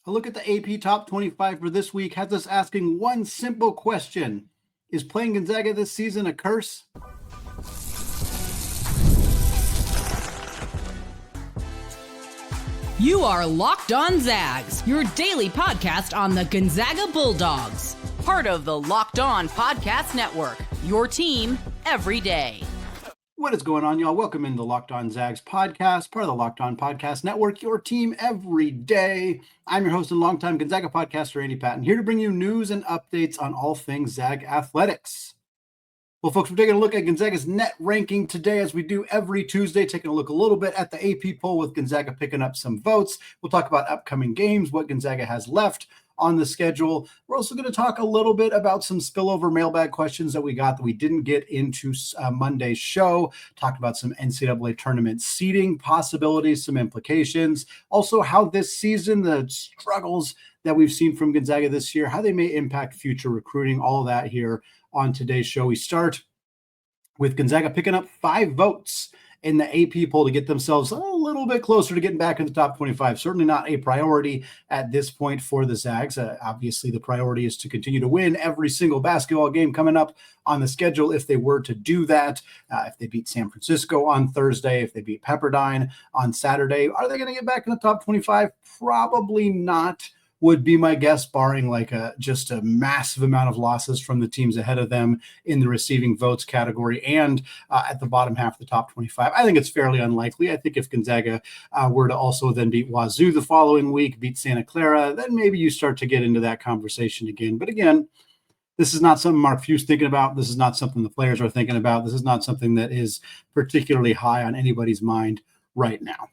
A look at the AP Top 25 for this week has us asking one simple question. Is playing Gonzaga this season a curse? You are Locked On Zags, your daily podcast on the Gonzaga Bulldogs. Part of the Locked On Podcast Network, your team every day. What is going on, y'all? Welcome into the Locked On Zags podcast, part of the Locked On Podcast Network, your team every day. I'm your host and longtime Gonzaga podcaster, Andy Patton, here to bring you news and updates on all things Zag athletics. Well, folks, we're taking a look at Gonzaga's net ranking today, as we do every Tuesday, taking a look a little bit at the AP poll with Gonzaga picking up some votes. We'll talk about upcoming games, what Gonzaga has left on the schedule. We're also going to talk a little bit about some spillover mailbag questions that we got that we didn't get into Monday's show. Talked about some NCAA tournament seeding possibilities, some implications. Also, how this season, the struggles that we've seen from Gonzaga this year, how they may impact future recruiting, all of that here on today's show. We start with Gonzaga picking up 5 votes in the AP poll to get themselves a little bit closer to getting back in the top 25. Certainly not a priority at this point for the Zags. Obviously, the priority is to continue to win every single basketball game coming up on the schedule if they were to do that. If they beat San Francisco on Thursday, if they beat Pepperdine on Saturday, are they going to get back in the top 25? Probably not, would be my guess, barring like just a massive amount of losses from the teams ahead of them in the receiving votes category and at the bottom half of the top 25. I think it's fairly unlikely. I think if Gonzaga were to also then beat Wazoo the following week, beat Santa Clara, then maybe you start to get into that conversation again. But again, this is not something Mark Few's thinking about. This is not something the players are thinking about. This is not something that is particularly high on anybody's mind right now.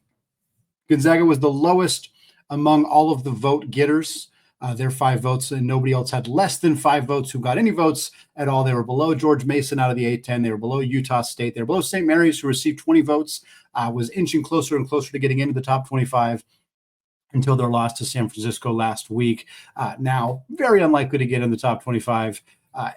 Gonzaga was the lowest among all of the vote getters. Their 5 votes, and nobody else had less than 5 votes who got any votes at all. They were below George Mason out of the A-10. They were below Utah State. They were below St. Mary's, who received 20 votes, was inching closer and closer to getting into the top 25 until their loss to San Francisco last week. Now, very unlikely to get in the top 25.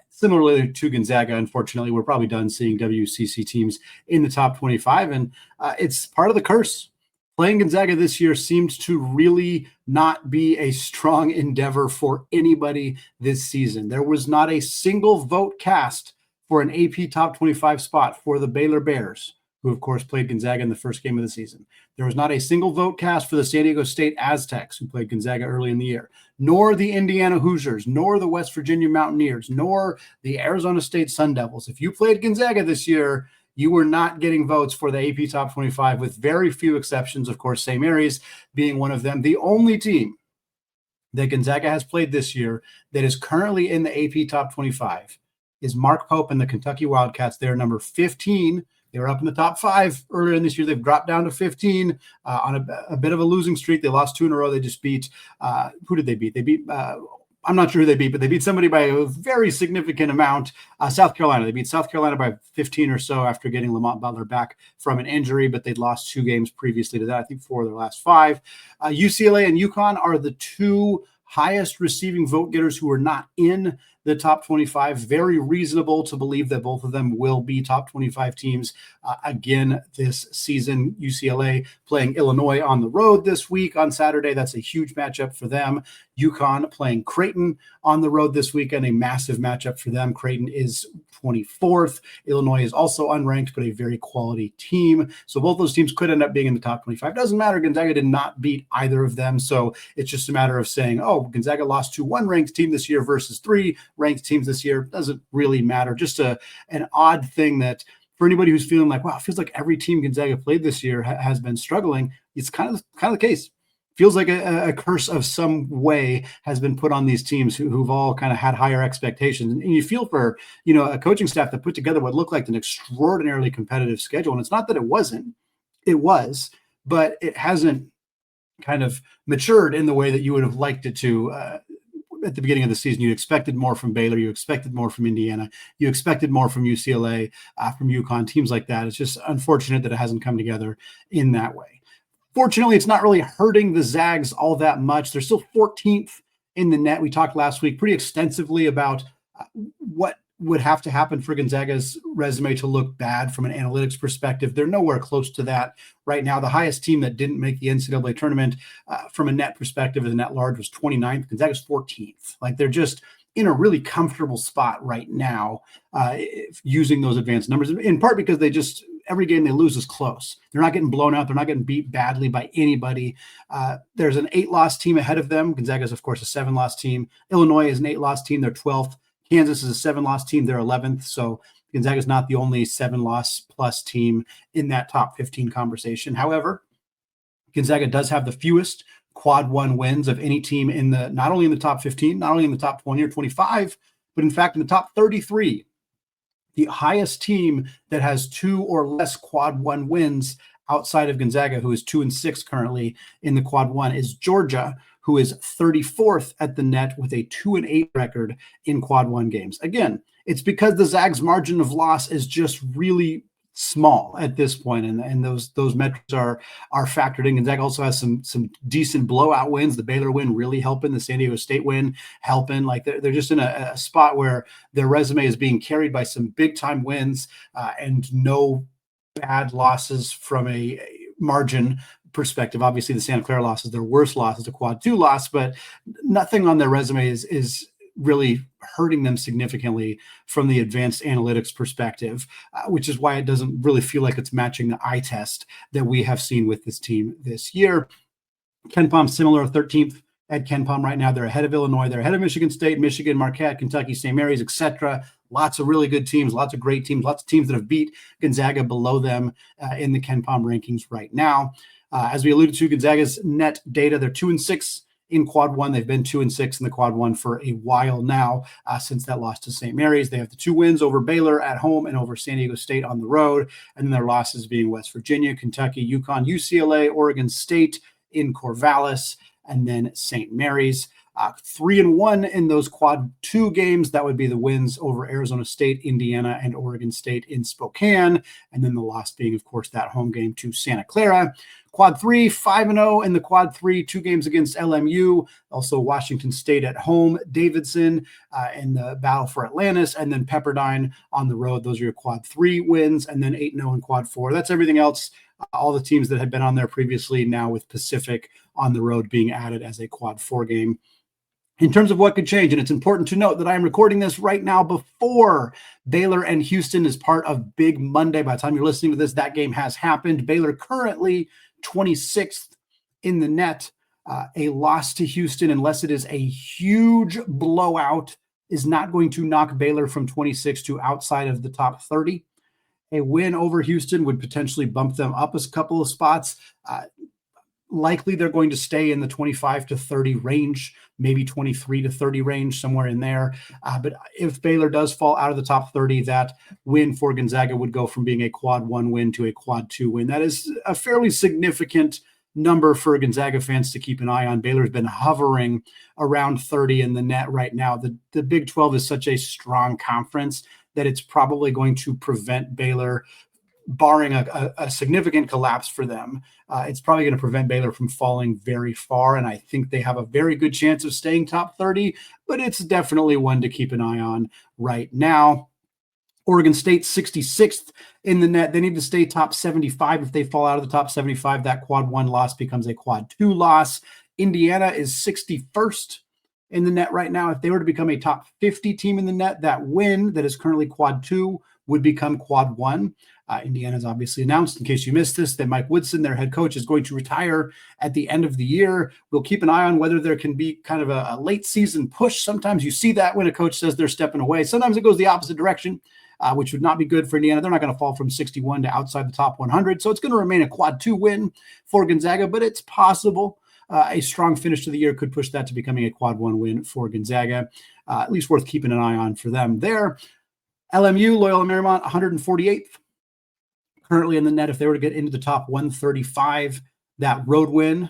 Similarly to Gonzaga, unfortunately, we're probably done seeing WCC teams in the top 25, and it's part of the curse. Playing Gonzaga this year seemed to really not be a strong endeavor for anybody this season. There was not a single vote cast for an AP top 25 spot for the Baylor Bears, who of course played Gonzaga in the first game of the season. There was not a single vote cast for the San Diego State Aztecs, who played Gonzaga early in the year, nor the Indiana Hoosiers, nor the West Virginia Mountaineers, nor the Arizona State Sun Devils. If you played Gonzaga this year, you were not getting votes for the AP Top 25, with very few exceptions. Of course, St. Mary's being one of them. The only team that Gonzaga has played this year that is currently in the AP Top 25 is Mark Pope and the Kentucky Wildcats. They're number 15. They were up in the top 5 earlier in this year. They've dropped down to 15 on a bit of a losing streak. They lost 2 in a row. They just beat who did they beat? They beat I'm not sure who they beat, but they beat somebody by a very significant amount. South Carolina. They beat South Carolina by 15 or so after getting Lamont Butler back from an injury, but they'd lost 2 games previously to that. I think 4 of their last 5. UCLA and UConn are the 2 highest receiving vote getters who are not in the top 25. Very reasonable to believe that both of them will be top 25 teams again this season. UCLA playing Illinois on the road this week on Saturday. That's a huge matchup for them. UConn playing Creighton on the road this weekend, a massive matchup for them. Creighton is 24th. Illinois is also unranked, but a very quality team. So both those teams could end up being in the top 25. Doesn't matter. Gonzaga did not beat either of them. So it's just a matter of saying, oh, Gonzaga lost to 1 ranked team this year versus 3 ranked teams this year. Doesn't really matter. Just an odd thing that for anybody who's feeling like, wow, it feels like every team Gonzaga played this year has been struggling. It's kind of the case. Feels like a curse of some way has been put on these teams who've all kind of had higher expectations. And you feel for, a coaching staff that put together what looked like an extraordinarily competitive schedule. And it's not that it wasn't, it was, but it hasn't kind of matured in the way that you would have liked it to at the beginning of the season. You expected more from Baylor. You expected more from Indiana. You expected more from UCLA, from UConn, teams like that. It's just unfortunate that it hasn't come together in that way. Fortunately, it's not really hurting the Zags all that much. They're still 14th in the net. We talked last week pretty extensively about what would have to happen for Gonzaga's resume to look bad from an analytics perspective. They're nowhere close to that right now. The highest team that didn't make the NCAA tournament from a net perspective as a net large was 29th. Gonzaga's 14th. Like, they're just in a really comfortable spot right now using those advanced numbers, in part because they just, every game they lose is close. They're not getting blown out. They're not getting beat badly by anybody. There's an 8-loss team ahead of them. Gonzaga is, of course, a 7-loss team. Illinois is an 8-loss team. They're 12th. Kansas is a 7-loss team. They're 11th. So Gonzaga is not the only 7-loss plus team in that top 15 conversation. However, Gonzaga does have the fewest quad one wins of any team in the, not only in the top 15, not only in the top 20 or 25, but in fact in the top 33. The highest team that has 2 or less quad one wins outside of Gonzaga, who is 2-6 currently in the quad one, is Georgia, who is 34th at the net with a 2-8 record in quad one games. Again, it's because the Zags margin of loss is just really small at this point, and those metrics are factored in. Gonzaga also has some decent blowout wins. The Baylor win really helping, the San Diego State win helping. Like, they're just in a spot where their resume is being carried by some big time wins and no bad losses from a margin perspective. Obviously, the Santa Clara loss is their worst loss, is a quad two loss, but nothing on their resume is really hurting them significantly from the advanced analytics perspective, which is why it doesn't really feel like it's matching the eye test that we have seen with this team this year. KenPom similar, 13th at KenPom right now. They're ahead of Illinois. They're ahead of Michigan State, Michigan, Marquette, Kentucky, St. Mary's, etc. Lots of really good teams, lots of great teams, lots of teams that have beat Gonzaga below them in the KenPom rankings right now. As we alluded to, Gonzaga's net data, they're 2-6 in quad one. They've been 2-6 in the quad one for a while now, since that loss to St. Mary's. They have the 2 wins over Baylor at home and over San Diego State on the road, and then their losses being West Virginia, Kentucky, UConn, UCLA, Oregon State in Corvallis, and then St. Mary's. 3-1 in those quad 2 games. That would be the wins over Arizona State, Indiana, and Oregon State in Spokane. And then the loss being, of course, that home game to Santa Clara. Quad 3, 5-0 in the quad 3, 2 games against LMU. Also Washington State at home, Davidson in the battle for Atlantis, and then Pepperdine on the road. Those are your quad 3 wins, and then 8-0 in quad 4. That's everything else. All the teams that had been on there previously, now with Pacific on the road being added as a quad 4 game. In terms of what could change, and it's important to note that I am recording this right now before Baylor and Houston is part of Big Monday. By the time you're listening to this, that game has happened. Baylor currently 26th in the net. A loss to Houston, unless it is a huge blowout, is not going to knock Baylor from 26 to outside of the top 30. A win over Houston would potentially bump them up a couple of spots. Likely they're going to stay in the 25 to 30 range, maybe 23 to 30 range, somewhere in there. But if Baylor does fall out of the top 30, that win for Gonzaga would go from being a quad 1 win to a quad 2 win. That is a fairly significant number for Gonzaga fans to keep an eye on. Baylor's been hovering around 30 in the net right now. The Big 12 is such a strong conference that it's probably going to prevent Baylor, barring a significant collapse for them, it's probably going to prevent Baylor from falling very far. And I think they have a very good chance of staying top 30, but it's definitely one to keep an eye on right now. Oregon State 66th in the net. They need to stay top 75. If they fall out of the top 75, that quad 1 loss becomes a quad 2 loss. Indiana is 61st in the net right now. If they were to become a top 50 team in the net, that win that is currently quad 2 would become quad 1. Indiana's obviously announced, in case you missed this, that Mike Woodson, their head coach, is going to retire at the end of the year. We'll keep an eye on whether there can be kind of a late season push. Sometimes you see that when a coach says they're stepping away. Sometimes it goes the opposite direction, which would not be good for Indiana. They're not going to fall from 61 to outside the top 100. So it's going to remain a quad 2 win for Gonzaga, but it's possible a strong finish to the year could push that to becoming a quad 1 win for Gonzaga. At least worth keeping an eye on for them there. LMU, Loyola Marymount, 148th. Currently in the net. If they were to get into the top 135, that road win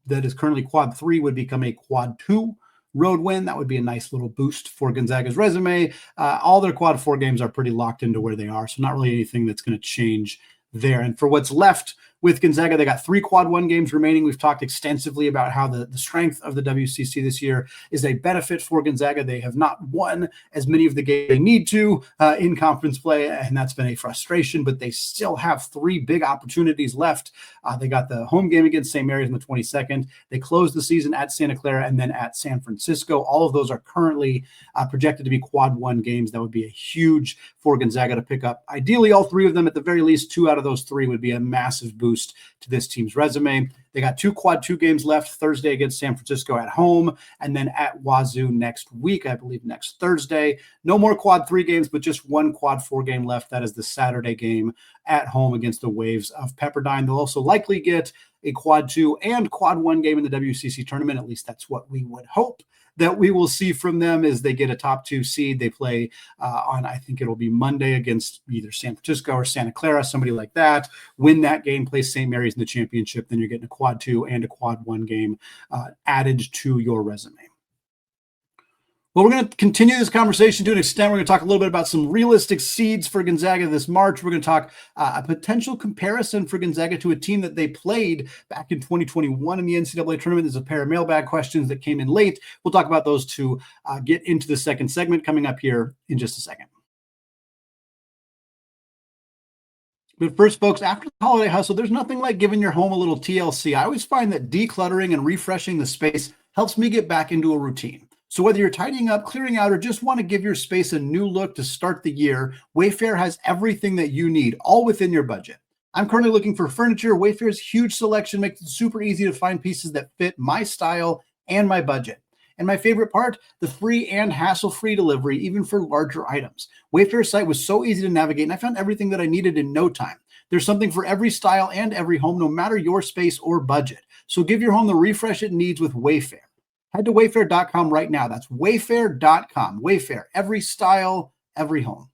that is currently quad 3 would become a quad 2 road win. That would be a nice little boost for Gonzaga's resume. All their quad 4 games are pretty locked into where they are, so not really anything that's going to change there. And for what's left with Gonzaga. They got 3 quad 1 games remaining. We've talked extensively about how the strength of the WCC this year is a benefit for Gonzaga. They have not won as many of the games they need to in conference play, and that's been a frustration, but they still have 3 big opportunities left. They got the home game against St. Mary's on the 22nd. They closed the season at Santa Clara and then at San Francisco. All of those are currently projected to be quad 1 games. That would be a huge for Gonzaga to pick up. Ideally, all 3 of them, at the very least 2 out of those 3 would be a massive boost to this team's resume. They got 2 quad 2 games left, Thursday against San Francisco at home, and then at Wazoo next week, I believe next Thursday. No more quad 3 games, but just 1 quad 4 game left. That is the Saturday game at home against the Waves of Pepperdine. They'll also likely get a quad 2 and quad 1 game in the WCC tournament. At least that's what we would hope that we will see from them as they get a top 2 seed. They play on, I think it'll be Monday against either San Francisco or Santa Clara, somebody like that. Win that game, play St. Mary's in the championship, then you're getting a quad 2 and a quad 1 game added to your resume. Well, we're going to continue this conversation to an extent. We're going to talk a little bit about some realistic seeds for Gonzaga this March. We're going to talk a potential comparison for Gonzaga to a team that they played back in 2021 in the NCAA tournament. There's a pair of mailbag questions that came in late. We'll talk about those to get into the second segment coming up here in just a second. But first, folks, after the holiday hustle, there's nothing like giving your home a little TLC. I always find that decluttering and refreshing the space helps me get back into a routine. So whether you're tidying up, clearing out, or just want to give your space a new look to start the year, Wayfair has everything that you need, all within your budget. I'm currently looking for furniture. Wayfair's huge selection makes it super easy to find pieces that fit my style and my budget. And my favorite part, the free and hassle-free delivery, even for larger items. Wayfair's site was so easy to navigate, and I found everything that I needed in no time. There's something for every style and every home, no matter your space or budget. So give your home the refresh it needs with Wayfair. Head to wayfair.com right now. That's wayfair.com. Wayfair, every style, every home.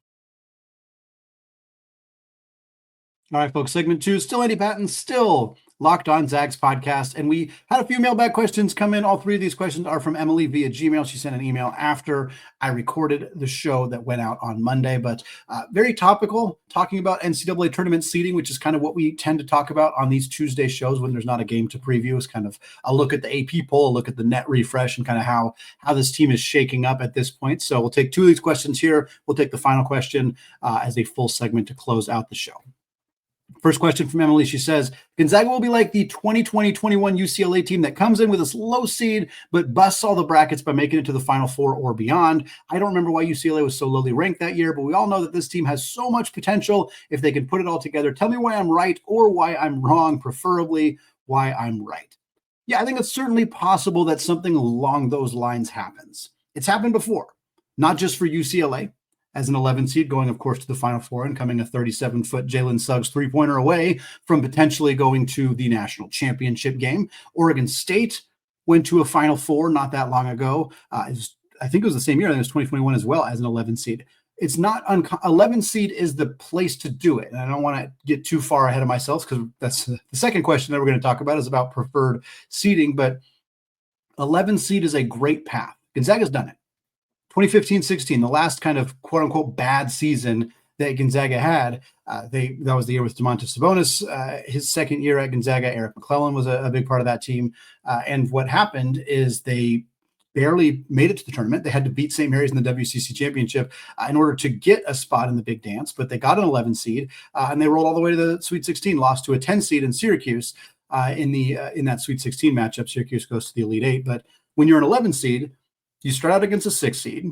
All right, folks, segment 2, still Andy Patton, still Locked On Zags podcast. And we had a few mailbag questions come in. All 3 of these questions are from Emily via Gmail. She sent an email after I recorded the show that went out on Monday, but very topical, talking about NCAA tournament seeding, which is kind of what we tend to talk about on these Tuesday shows when there's not a game to preview. It's kind of a look at the AP poll, a look at the net refresh, and kind of how this team is shaking up at this point. So we'll take 2 of these questions here. We'll take the final question as a full segment to close out the show. First question from Emily. She says, Gonzaga will be like the 2020-21 UCLA team that comes in with a low seed, but busts all the brackets by making it to the Final Four or beyond. I don't remember why UCLA was so lowly ranked that year, but we all know that this team has so much potential if they can put it all together. Tell me why I'm right or why I'm wrong, preferably why I'm right. Yeah, I think it's certainly possible that something along those lines happens. It's happened before, not just for UCLA. As an 11 seed, going, of course, to the Final Four and coming a 37-foot Jalen Suggs three-pointer away from potentially going to the national championship game. Oregon State went to a Final Four not that long ago. I think it was the same year. I think it was 2021 as well as an 11 seed. It's not 11 seed is the place to do it. And I don't want to get too far ahead of myself because that's the second question that we're going to talk about is about preferred seeding. But 11 seed is a great path. Gonzaga's done it. 2015-16, the last kind of quote-unquote bad season that Gonzaga had. That was the year with Domantas Sabonis. His second year at Gonzaga, Eric McClellan was a big part of that team. And what happened is they barely made it to the tournament. They had to beat St. Mary's in the WCC championship in order to get a spot in the big dance, but they got an 11 seed and they rolled all the way to the Sweet 16, lost to a 10 seed in Syracuse in that Sweet 16 matchup. Syracuse goes to the Elite Eight. But when you're an 11 seed, you start out against a 6 seed,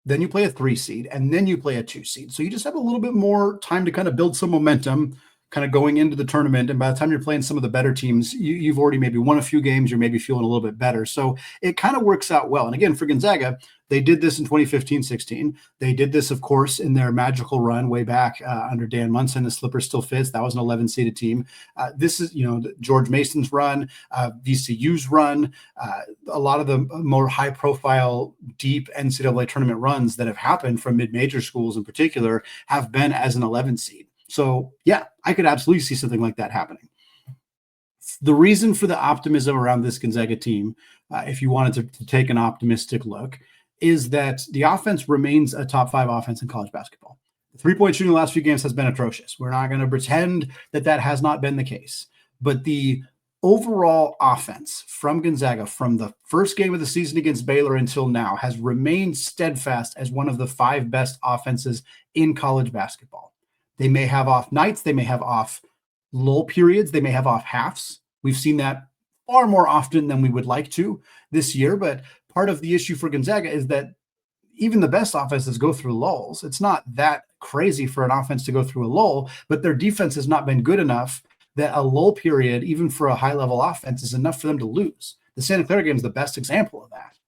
then you play a 3 seed, and then you play a 2 seed. So you just have a little bit more time to kind of build some momentum kind of going into the tournament. And by the time you're playing some of the better teams, you've already maybe won a few games. You're maybe feeling a little bit better. So it kind of works out well. And again, for Gonzaga, they did this in 2015-16. They did this, of course, in their magical run way back under Dan Munson. The slipper still fits. That was an 11-seeded team. This is, George Mason's run, VCU's run, a lot of the more high-profile, deep NCAA tournament runs that have happened from mid-major schools in particular have been as an 11 seed. So, yeah, I could absolutely see something like that happening. The reason for the optimism around this Gonzaga team, if you wanted to take an optimistic look, is that the offense remains a top 5 offense in college basketball. The three-point shooting the last few games has been atrocious. We're not going to pretend that that has not been the case. But the overall offense from Gonzaga from the first game of the season against Baylor until now has remained steadfast as one of the 5 best offenses in college basketball. They may have off nights. They may have off lull periods. They may have off halves. We've seen that far more often than we would like to this year. But part of the issue for Gonzaga is that even the best offenses go through lulls. It's not that crazy for an offense to go through a lull, but their defense has not been good enough that a lull period, even for a high-level offense, is enough for them to lose. The Santa Clara game is the best example of that.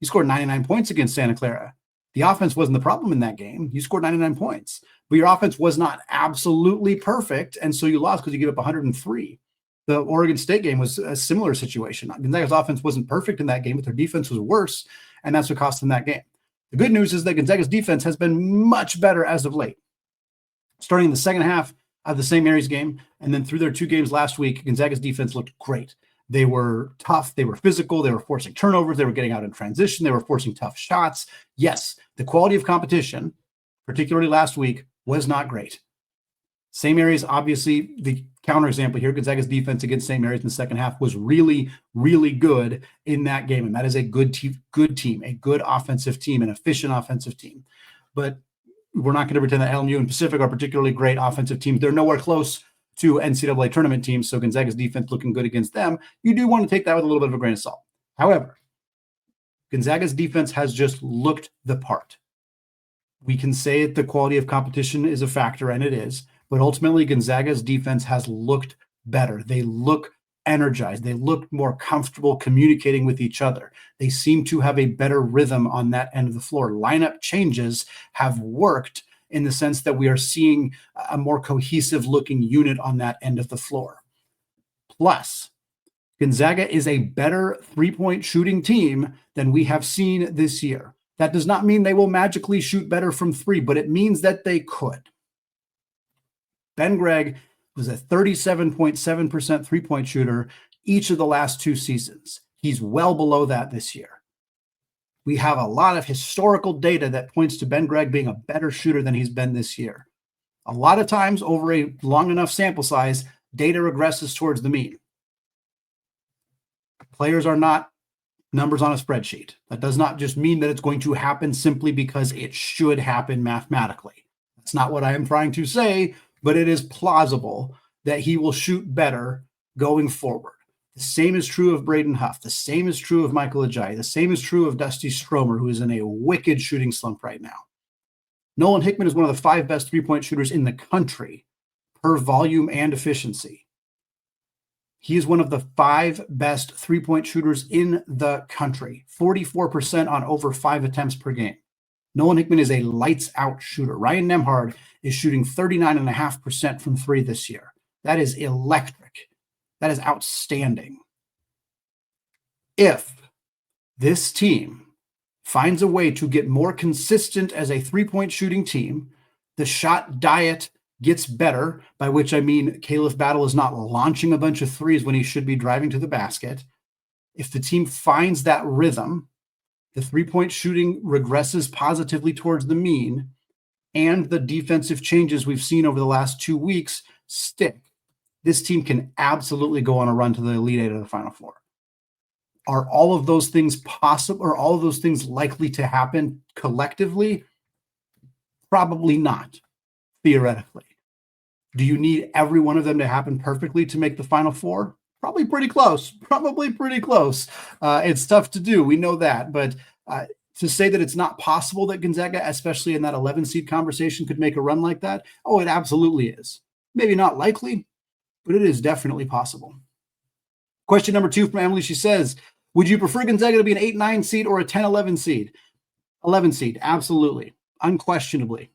You scored 99 points against Santa Clara. The offense wasn't the problem in that game. You scored 99 points, but your offense was not absolutely perfect, and so you lost because you gave up 103. The Oregon State game was a similar situation. Gonzaga's offense wasn't perfect in that game, but their defense was worse, and that's what cost them that game. The good news is that Gonzaga's defense has been much better as of late. Starting in the second half of the St. Mary's game, and then through their 2 games last week, Gonzaga's defense looked great. They were tough. They were physical. They were forcing turnovers. They were getting out in transition. They were forcing tough shots. Yes, the quality of competition, particularly last week, was not great. St. Mary's, obviously, the counterexample here, Gonzaga's defense against St. Mary's in the second half was really, really good in that game. And that is a good team, a good offensive team, an efficient offensive team. But we're not going to pretend that LMU and Pacific are particularly great offensive teams. They're nowhere close to NCAA tournament teams, so Gonzaga's defense looking good against them. You do want to take that with a little bit of a grain of salt. However, Gonzaga's defense has just looked the part. We can say that the quality of competition is a factor, and it is, but ultimately Gonzaga's defense has looked better. They look energized. They look more comfortable communicating with each other. They seem to have a better rhythm on that end of the floor. Lineup changes have worked in the sense that we are seeing a more cohesive looking unit on that end of the floor. Plus, Gonzaga is a better three-point shooting team than we have seen this year. That does not mean they will magically shoot better from 3, but it means that they could. Ben Gregg was a 37.7% three-point shooter each of the last 2 seasons. He's well below that this year. We have a lot of historical data that points to Ben Gregg being a better shooter than he's been this year. A lot of times over a long enough sample size, data regresses towards the mean. Players are not numbers on a spreadsheet. That does not just mean that it's going to happen simply because it should happen mathematically. That's not what I am trying to say, but it is plausible that he will shoot better going forward. The same is true of Braden Huff. The same is true of Michael Ajayi. The same is true of Dusty Stromer, who is in a wicked shooting slump right now. Nolan Hickman is one of the 5 best three-point shooters in the country per volume and efficiency. He is one of the 5 best three-point shooters in the country, 44% on over 5 attempts per game. Nolan Hickman is a lights-out shooter. Ryan Nembhard is shooting 39.5% from 3 this year. That is electric. That is outstanding. If this team finds a way to get more consistent as a three-point shooting team, the shot diet gets better, by which I mean Caleb Battle is not launching a bunch of threes when he should be driving to the basket. If the team finds that rhythm, the three-point shooting regresses positively towards the mean, and the defensive changes we've seen over the last 2 weeks stick, this team can absolutely go on a run to the Elite Eight of the Final Four. Are all of those things possible? Are all of those things likely to happen collectively? Probably not, theoretically. Do you need every one of them to happen perfectly to make the Final Four? Probably pretty close. It's tough to do. We know that. But to say that it's not possible that Gonzaga, especially in that 11 seed conversation, could make a run like that, oh, it absolutely is. Maybe not likely, but it is definitely possible. Question number 2 from Emily. She says, would you prefer Gonzaga to be an 8-9 seed or a 10-11 seed? 11 seed, absolutely, unquestionably.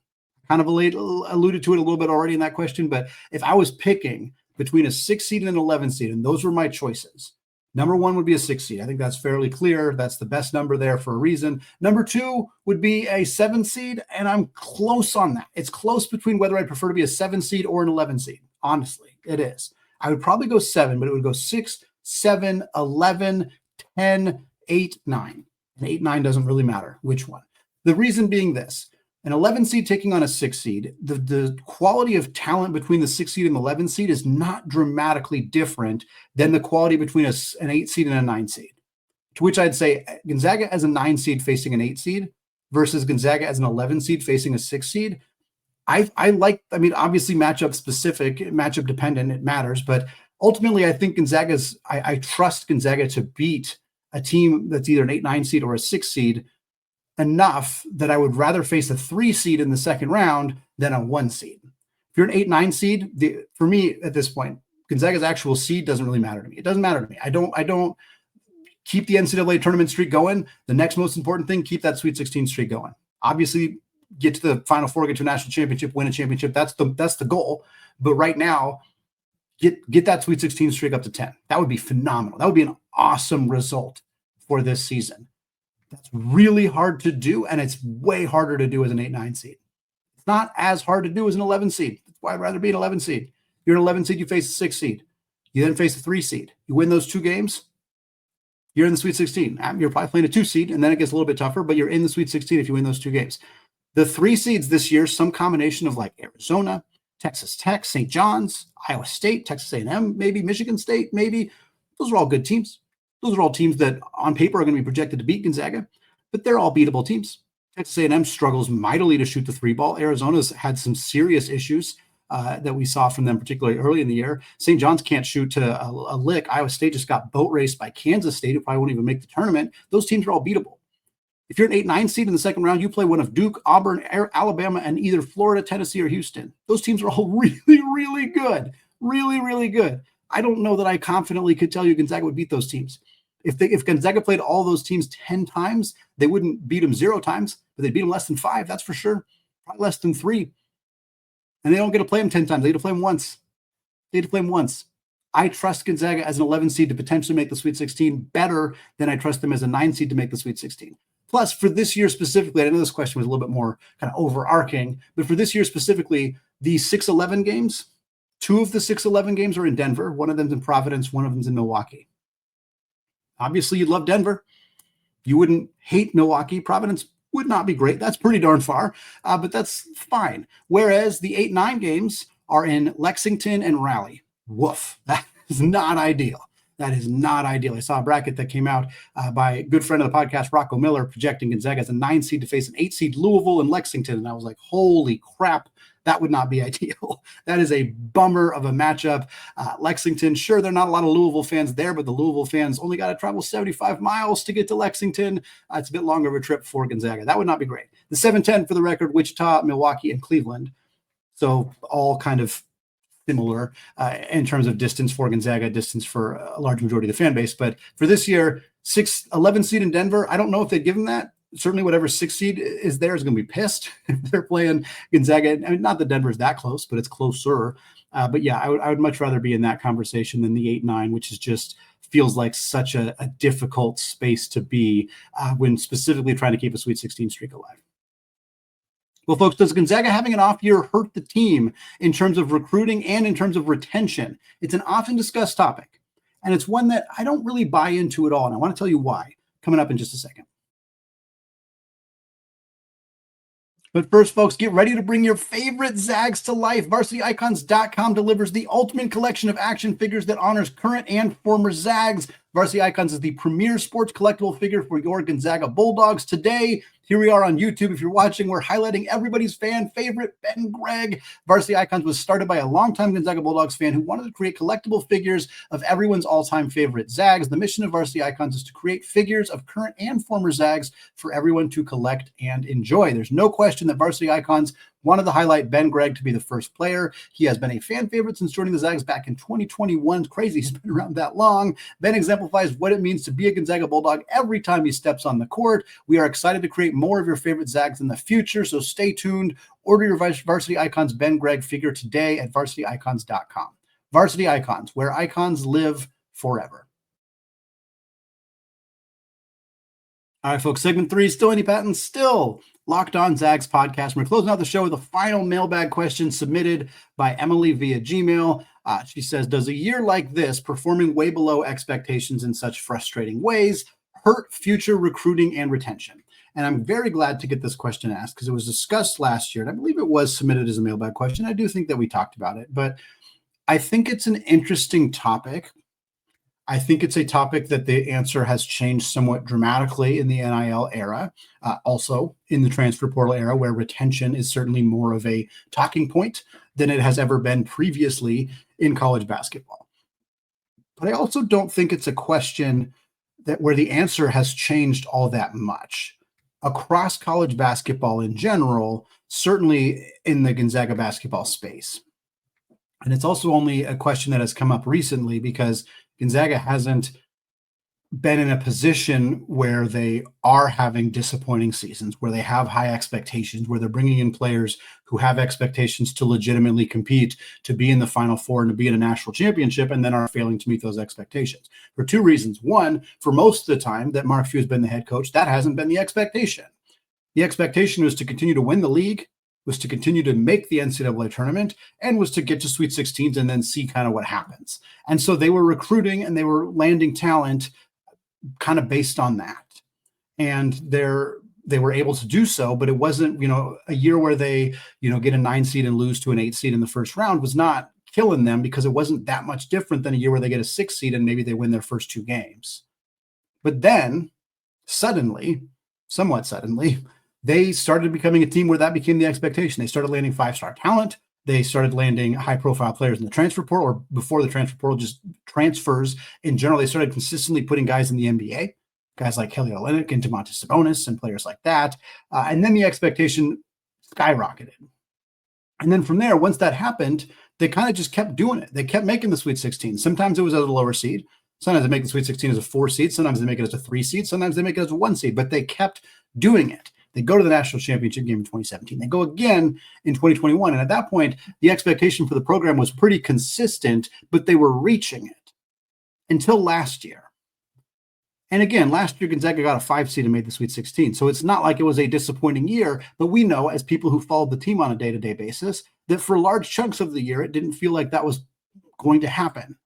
Kind of alluded to it a little bit already in that question, but if I was picking between a 6 seed and an 11 seed, and those were my choices, number 1 would be a 6 seed. I think that's fairly clear. That's the best number there for a reason. Number 2 would be a 7 seed, and I'm close on that. It's close between whether I prefer to be a 7 seed or an 11 seed. Honestly, it is. I would probably go 7, but it would go 6, 7, 11, 10, 8, 9. And 8, 9 doesn't really matter which one. The reason being this. An 11 seed taking on a 6 seed, the quality of talent between the 6 seed and the 11 seed is not dramatically different than the quality between an 8 seed and a 9 seed. To which I'd say Gonzaga as a 9 seed facing an 8 seed versus Gonzaga as an 11 seed facing a 6 seed. Obviously matchup specific, matchup dependent, it matters, but ultimately I think I trust Gonzaga to beat a team that's either an 8-9 seed or a 6 seed enough that I would rather face a 3 seed in the second round than a 1 seed. If you're an 8-9 seed, for me at this point, Gonzaga's actual seed doesn't really matter to me. It doesn't matter to me. I don't keep the NCAA tournament streak going. The next most important thing, keep that Sweet 16 streak going. Obviously, get to the Final Four, get to a national championship, win a championship. That's the goal. But right now, get that Sweet 16 streak up to 10. That would be phenomenal. That would be an awesome result for this season. That's really hard to do, and it's way harder to do as an 8-9 seed. It's not as hard to do as an 11 seed. That's why I'd rather be an 11 seed. If you're an 11 seed, you face a 6 seed. You then face a 3 seed. You win those 2 games, you're in the Sweet 16. You're probably playing a 2 seed, and then it gets a little bit tougher, but you're in the Sweet 16 if you win those 2 games. The 3 seeds this year, some combination of like Arizona, Texas Tech, St. John's, Iowa State, Texas A&M, maybe Michigan State, maybe. Those are all good teams. Those are all teams that on paper are going to be projected to beat Gonzaga, but they're all beatable teams. Texas A&M struggles mightily to shoot the 3 ball. Arizona's had some serious issues that we saw from them, particularly early in the year. St. John's can't shoot to a lick. Iowa State just got boat raced by Kansas State, who probably won't even make the tournament. Those teams are all beatable. If you're an 8-9 seed in the second round, you play one of Duke, Auburn, Alabama, and either Florida, Tennessee, or Houston. Those teams are all really, really good. Really, really good. I don't know that I confidently could tell you Gonzaga would beat those teams. If Gonzaga played all those teams 10 times, they wouldn't beat them 0 times, but they'd beat them less than 5, that's for sure. Probably less than 3. And they don't get to play them 10 times. They get to play them once. I trust Gonzaga as an 11 seed to potentially make the Sweet 16 better than I trust them as a 9 seed to make the Sweet 16. Plus, for this year specifically, I know this question was a little bit more kind of overarching, but for this year specifically, the 6-11 games, 2 of the 6-11 games are in Denver. One of them's in Providence. One of them's in Milwaukee. Obviously, you'd love Denver. You wouldn't hate Milwaukee. Providence would not be great. That's pretty darn far, but that's fine. Whereas the 8-9 games are in Lexington and Raleigh. Woof. That is not ideal. That is not ideal. I saw a bracket that came out by a good friend of the podcast, Rocco Miller, projecting Gonzaga as a 9 seed to face an 8 seed Louisville and Lexington. And I was like, holy crap, that would not be ideal. That is a bummer of a matchup. Lexington, sure, there are not a lot of Louisville fans there, but the Louisville fans only got to travel 75 miles to get to Lexington. It's a bit longer of a trip for Gonzaga. That would not be great. The 7-10 for the record, Wichita, Milwaukee, and Cleveland. So all kind of similar in terms of distance for Gonzaga, distance for a large majority of the fan base. But for this year, 11 seed in Denver, I don't know if they'd give them that. Certainly whatever 6 seed is there is going to be pissed if they're playing Gonzaga. I mean, not that Denver's that close, but it's closer. But yeah, I would much rather be in that conversation than the 8-9, which is just feels like such a difficult space to be when specifically trying to keep a Sweet 16 streak alive. Well, folks, does Gonzaga having an off year hurt the team in terms of recruiting and in terms of retention? It's an often discussed topic, and it's one that I don't really buy into at all, and I want to tell you why coming up in just a second. But first, folks, get ready to bring your favorite Zags to life. VarsityIcons.com delivers the ultimate collection of action figures that honors current and former Zags. Varsity Icons is the premier sports collectible figure for your Gonzaga Bulldogs. Today, here we are on YouTube. If you're watching, we're highlighting everybody's fan favorite, Ben Gregg. Varsity Icons was started by a longtime Gonzaga Bulldogs fan who wanted to create collectible figures of everyone's all-time favorite Zags. The mission of Varsity Icons is to create figures of current and former Zags for everyone to collect and enjoy. There's no question that Varsity Icons wanted to highlight Ben Gregg to be the first player. He has been a fan favorite since joining the Zags back in 2021. Crazy he's been around that long. Ben exemplifies what it means to be a Gonzaga Bulldog every time he steps on the court. We are excited to create more of your favorite Zags in the future, so stay tuned. Order your Varsity Icons Ben Gregg figure today at varsityicons.com. Varsity Icons, where icons live forever. All right, folks, segment 3, still Andy Patton, still Locked On Zags podcast. We're closing out the show with a final mailbag question submitted by Emily via Gmail. She says, does a year like this, performing way below expectations in such frustrating ways, hurt future recruiting and retention? And I'm very glad to get this question asked because it was discussed last year. And I believe it was submitted as a mailbag question. I do think that we talked about it, but I think it's an interesting topic. I think it's a topic that the answer has changed somewhat dramatically in the NIL era, also in the transfer portal era, where retention is certainly more of a talking point than it has ever been previously in college basketball. But I also don't think it's a question that where the answer has changed all that much. Across college basketball in general, certainly in the Gonzaga basketball space. And it's also only a question that has come up recently because Gonzaga hasn't been in a position where they are having disappointing seasons, where they have high expectations, where they're bringing in players who have expectations to legitimately compete, to be in the Final Four and to be in a national championship, and then are failing to meet those expectations. For two reasons. One, for most of the time that Mark Few has been the head coach, that hasn't been the expectation. The expectation was to continue to win the league, was to continue to make the NCAA tournament, and was to get to Sweet 16s and then see kind of what happens. And so they were recruiting and they were landing talent kind of based on that. And they were able to do so, but it wasn't, a year where they, get a 9 seed and lose to an 8 seed in the first round was not killing them because it wasn't that much different than a year where they get a 6 seed and maybe they win their first 2 games. But then somewhat suddenly, they started becoming a team where that became the expectation. They started landing 5-star talent. They started landing high-profile players in the transfer portal, or before the transfer portal, just transfers in general. They started consistently putting guys in the NBA, guys like Kelly Olynyk and Domantas Sabonis and players like that. And then the expectation skyrocketed. And then from there, once that happened, they kind of just kept doing it. They kept making the Sweet 16. Sometimes it was as a lower seed. Sometimes they make the Sweet 16 as a 4 seed. Sometimes they make it as a 3 seed. Sometimes they make it as a 1 seed. But they kept doing it. They go to the national championship game in 2017. They go again in 2021. And at that point, the expectation for the program was pretty consistent, but they were reaching it until last year. And again, last year, Gonzaga got a 5 seed and made the Sweet 16. So it's not like it was a disappointing year, but we know as people who followed the team on a day-to-day basis that for large chunks of the year, it didn't feel like that was going to happen.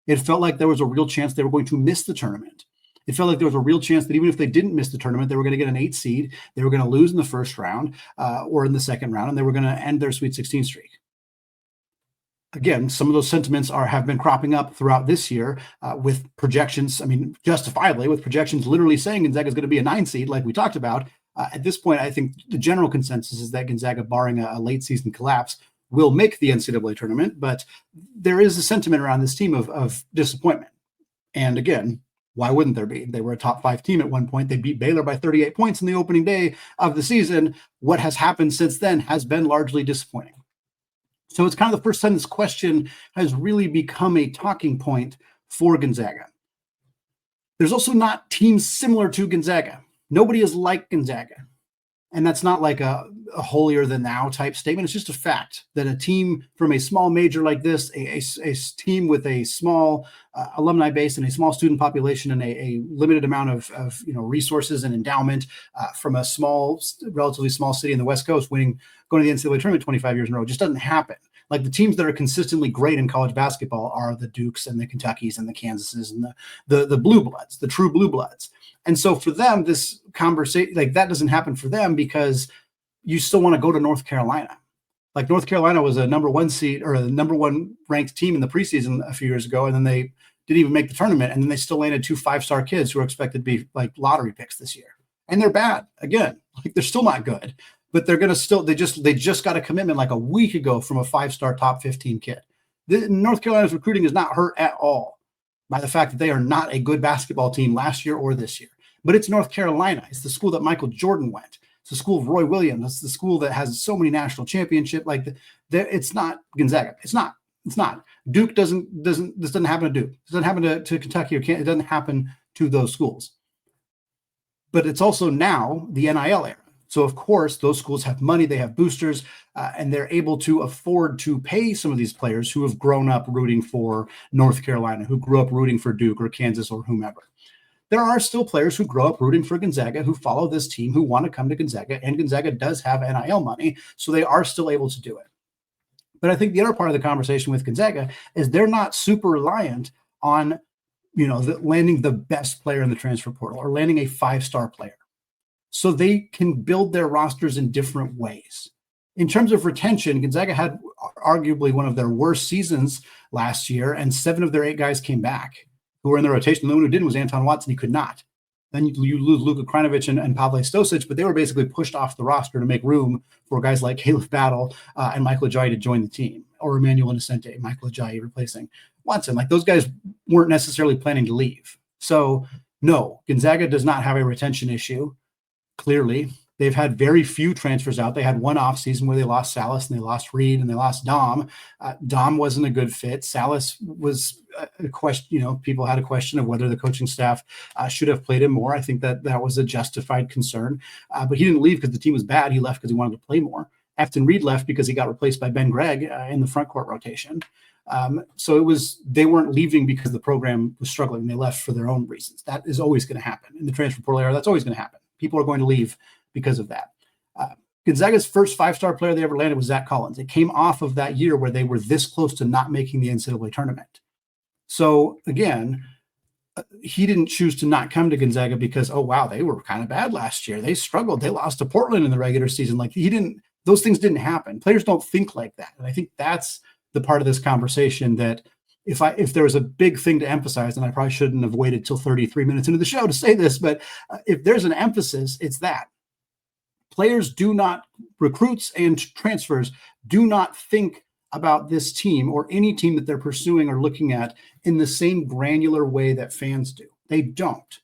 It felt like there was a real chance they were going to miss the tournament. It felt like there was a real chance that even if they didn't miss the tournament, they were going to get an 8 seed. They were going to lose in the first round or in the second round, and they were going to end their Sweet 16 streak. Again, some of those sentiments have been cropping up throughout this year with projections. I mean, justifiably, with projections literally saying Gonzaga is going to be a 9 seed, like we talked about. At this point, I think the general consensus is that Gonzaga, barring a late season collapse, will make the NCAA tournament. But there is a sentiment around this team of disappointment. And again, why wouldn't there be? They were a top 5 team at one point. They beat Baylor by 38 points in the opening day of the season. What has happened since then has been largely disappointing. So it's kind of the first time this question has really become a talking point for Gonzaga. There's also not teams similar to Gonzaga. Nobody is like Gonzaga. And that's not like a holier than thou type statement. It's just a fact that a team from a small major like this, a team with a small alumni base and a small student population and a limited amount of resources and endowment from a relatively small city in the West Coast going to the NCAA tournament 25 years in a row just doesn't happen. Like the teams that are consistently great in college basketball are the Dukes and the Kentuckys and the Kansases and the blue bloods, the true blue bloods. And so for them, this conversation, like that doesn't happen for them because you still want to go to North Carolina. Like North Carolina was a number 1 seed or a number 1 ranked team in the preseason a few years ago. And then they didn't even make the tournament. And then they still landed 2 5-star kids who are expected to be like lottery picks this year. And they're bad. Again, like they're still not good, but they're going to they just got a commitment like a week ago from a 5-star top 15 kid. North Carolina's recruiting is not hurt at all by the fact that they are not a good basketball team last year or this year. But it's North Carolina. It's the school that Michael Jordan went. It's the school of Roy Williams. It's the school that has so many national championships. Like it's not Gonzaga. It's not. Duke this doesn't happen to Duke. It doesn't happen to Kentucky or it doesn't happen to those schools. But it's also now the NIL era. So of course, those schools have money, they have boosters, and they're able to afford to pay some of these players who have grown up rooting for North Carolina, who grew up rooting for Duke or Kansas or whomever. There are still players who grow up rooting for Gonzaga, who follow this team, who want to come to Gonzaga, and Gonzaga does have NIL money, so they are still able to do it. But I think the other part of the conversation with Gonzaga is they're not super reliant on, landing the best player in the transfer portal or landing a 5-star player. so they can build their rosters in different ways. In terms of retention, Gonzaga had arguably one of their worst seasons last year, and 7 of their 8 guys came back who were in the rotation. The one who didn't was Anton Watson. He could not. Then you lose Luka Krajinovic and Pavle Stosic, but they were basically pushed off the roster to make room for guys like Caleb Battle and Michael Ajayi to join the team, or Emmanuel Innocente, Michael Ajayi replacing Watson. Like, those guys weren't necessarily planning to leave. So no, Gonzaga does not have a retention issue. Clearly, they've had very few transfers out. They had one offseason where they lost Salas and they lost Reed and they lost Dom. Dom wasn't a good fit. Salas was a question. People had a question of whether the coaching staff should have played him more. I think that was a justified concern. But he didn't leave because the team was bad. He left because he wanted to play more. Afton Reed left because he got replaced by Ben Gregg in the front court rotation. So they weren't leaving because the program was struggling. They left for their own reasons. That is always going to happen in the transfer portal era. That's always going to happen. People are going to leave because of that. Gonzaga's first 5-star player they ever landed was Zach Collins. It came off of that year where they were this close to not making the NCAA tournament. So again, he didn't choose to not come to Gonzaga because, oh, wow, they were kind of bad last year. They struggled. They lost to Portland in the regular season. Those things didn't happen. Players don't think like that. And I think that's the part of this conversation that if there was a big thing to emphasize, and I probably shouldn't have waited till 33 minutes into the show to say this, but if there's an emphasis, it's that. Players recruits and transfers do not think about this team or any team that they're pursuing or looking at in the same granular way that fans do. They don't.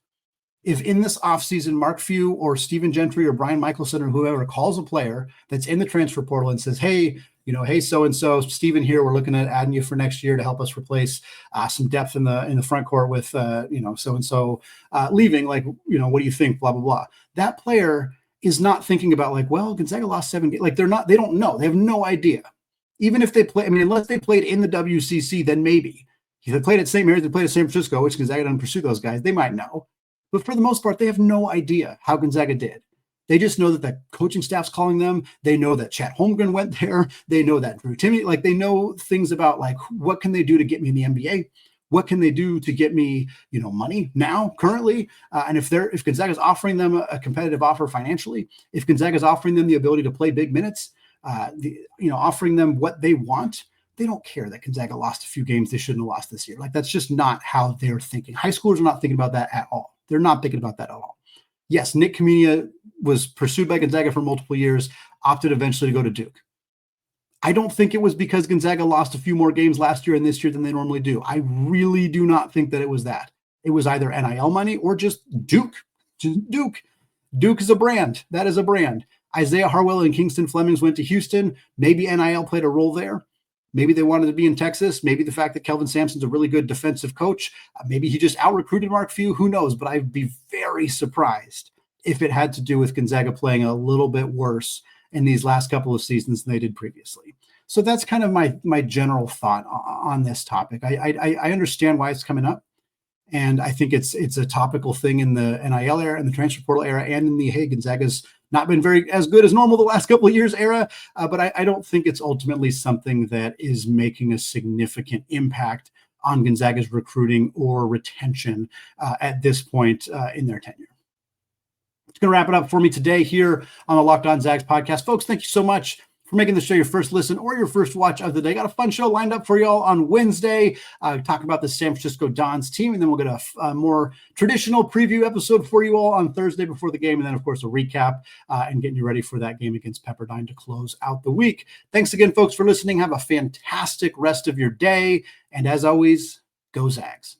If in this offseason, Mark Few or Stephen Gentry or Brian Michelson or whoever calls a player that's in the transfer portal and says, hey, so-and-so, Stephen here, we're looking at adding you for next year to help us replace some depth in the front court with, so-and-so leaving, what do you think, blah, blah, blah. That player is not thinking about Gonzaga lost 7 games. They don't know. They have no idea. Even if they play, unless they played in the WCC, then maybe. If they played at St. Mary's, they played at San Francisco, which Gonzaga doesn't pursue those guys, they might know. But for the most part, they have no idea how Gonzaga did. They just know that the coaching staff's calling them. They know that Chet Holmgren went there. They know that Drew Timme, they know things about what can they do to get me in the NBA? What can they do to get me, money now, currently? And if Gonzaga's offering them a competitive offer financially, if Gonzaga's offering them the ability to play big minutes, offering them what they want, they don't care that Gonzaga lost a few games they shouldn't have lost this year. That's just not how they're thinking. High schoolers are not thinking about that at all. They're not thinking about that at all. Yes, Nick Kamenia was pursued by Gonzaga for multiple years, opted eventually to go to Duke. I don't think it was because Gonzaga lost a few more games last year and this year than they normally do. I really do not think that it was that. It was either NIL money or just Duke. Duke is a brand. That is a brand. Isaiah Harwell and Kingston Flemings went to Houston. Maybe NIL played a role there. Maybe they wanted to be in Texas. Maybe the fact that Kelvin Sampson's a really good defensive coach. Maybe he just out-recruited Mark Few. Who knows? But I'd be very surprised if it had to do with Gonzaga playing a little bit worse in these last couple of seasons than they did previously. So that's kind of my general thought on this topic. I understand why it's coming up. And I think it's a topical thing in the NIL era and the transfer portal era and in the, Gonzaga's not been as good as normal the last couple of years era. But I don't think it's ultimately something that is making a significant impact on Gonzaga's recruiting or retention at this point in their tenure. It's going to wrap it up for me today here on the Locked On Zags podcast. Folks, thank you so much for making the show your first listen or your first watch of the day. Got a fun show lined up for y'all on Wednesday, talking about the San Francisco Dons team, and then we'll get a more traditional preview episode for you all on Thursday before the game, and then, of course, a recap and getting you ready for that game against Pepperdine to close out the week. Thanks again, folks, for listening. Have a fantastic rest of your day, and as always, go Zags.